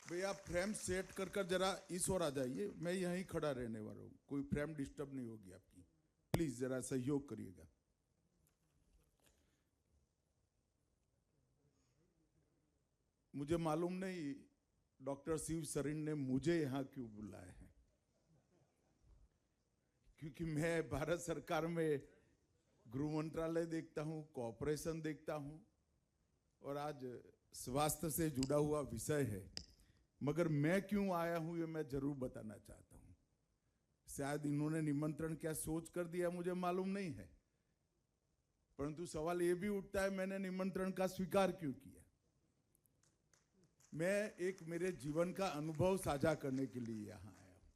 भैया frame set कर कर जरा इस ओर आ जाइए, मैं यहीं खड़ा रहने वाला हूँ, कोई फ्रेम डिस्टर्ब नहीं होगी आपकी, प्लीज जरा सहयोग करिएगा। मुझे मालूम नहीं डॉक्टर शिव सरीन ने मुझे यहाँ क्यों बुलाया है, क्योंकि मैं भारत सरकार में गृह मंत्रालय देखता हूँ, कॉर्पोरेशन देखता हूँ, और आज स्वास्थ्य से जुड़ा हुआ विषय है। मगर मैं क्यों आया हूं ये मैं जरूर बताना चाहता हूं। शायद इन्होंने निमंत्रण क्या सोच कर दिया मुझे मालूम नहीं है, परंतु सवाल ये भी उठता है मैंने निमंत्रण का स्वीकार क्यों किया। मैं एक मेरे जीवन का अनुभव साझा करने के लिए यहां आया हूं।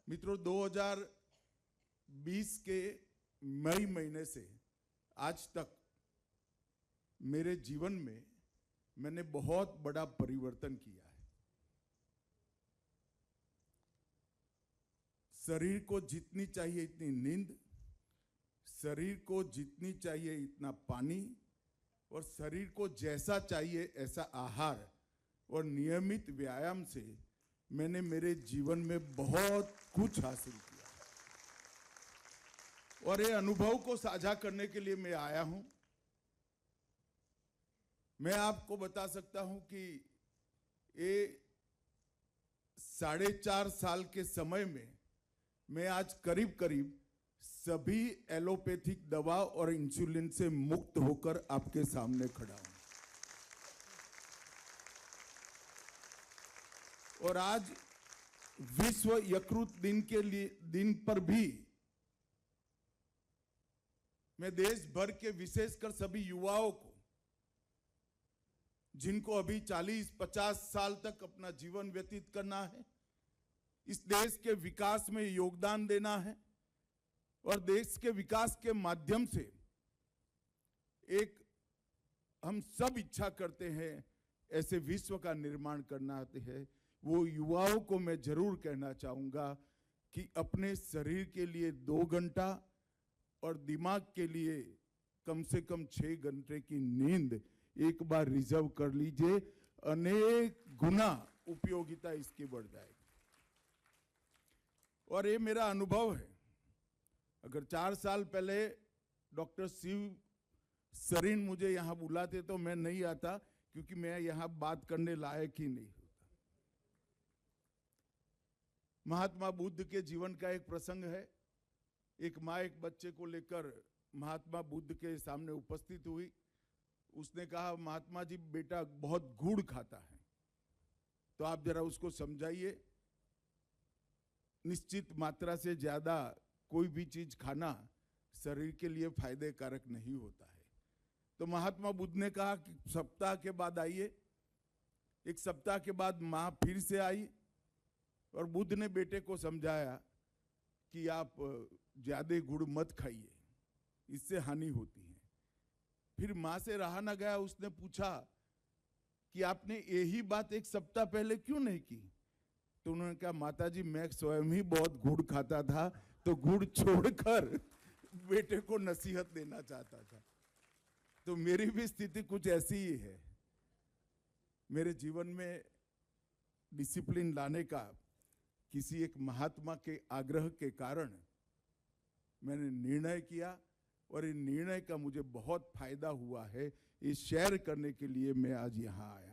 मित्रों, 2020 के मई महीने से आज तक मेरे जीवन में मैंने बहुत बड़ा परिवर्तन किया है। शरीर को जितनी चाहिए इतनी नींद, शरीर को जितनी चाहिए इतना पानी, और शरीर को जैसा चाहिए ऐसा आहार और नियमित व्यायाम से मैंने मेरे जीवन में बहुत कुछ हासिल किया। और ये अनुभव को साझा करने के लिए मैं आया हूं। मैं आपको बता सकता हूं कि ये 4.5 साल के समय में मैं आज करीब करीब सभी एलोपैथिक दवा और इंसुलिन से मुक्त होकर आपके सामने खड़ा हूं। और आज विश्व यकृत दिन पर भी मैं देश भर के विशेषकर सभी युवाओं को, जिनको अभी 40-50 साल तक अपना जीवन व्यतीत करना है, इस देश के विकास में योगदान देना है, और देश के विकास के माध्यम से एक हम सब इच्छा करते हैं ऐसे विश्व का निर्माण करना है, वो युवाओं को मैं जरूर कहना चाहूंगा कि अपने शरीर के लिए 2 घंटा और दिमाग के लिए कम से कम 6 घंटे की नींद एक बार रिजर्व कर लीजिए, अनेक गुना उपयोगिता इसकी बढ़ जाएगी। और ये मेरा अनुभव है। अगर 4 साल पहले डॉक्टर शिव सरीन मुझे यहां बुलाते तो मैं नहीं आता, क्योंकि मैं यहां बात करने लायक ही नहीं होता। महात्मा बुद्ध के जीवन का एक प्रसंग है। एक माँ एक बच्चे को लेकर महात्मा बुद्ध के सामने उपस्थित हुई। उसने कहा, महात्मा जी बेटा बहुत गुड़ खाता है, तो आप जरा उसको समझाइए, निश्चित मात्रा से ज्यादा कोई भी चीज खाना शरीर के लिए फायदे कारक नहीं होता है। तो महात्मा बुद्ध ने कहा कि सप्ताह के बाद आइए। 1 सप्ताह के बाद माँ फिर से आई और बुद्ध ने बेटे को समझाया कि आप ज्यादा गुड़ मत खाइए, इससे हानि होती है। फिर माँ से रहा ना गया, उसने पूछा कि आपने यही बात 1 सप्ताह पहले क्यों नहीं की? तो उन्होंने कहा, माताजी मैं स्वयं ही बहुत गुड़ खाता था, तो गुड़ छोड़कर बेटे को नसीहत देना चाहता था। तो मेरी भी स्थिति कुछ ऐसी ही है। मेरे जीवन में डिसिप्लिन लाने का किसी एक महात्मा के आग्रह के कारण मैंने निर्णय किया, और इन निर्णय का मुझे बहुत फायदा हुआ है। ये शेयर करने के लिए मैं आज यहाँ आया।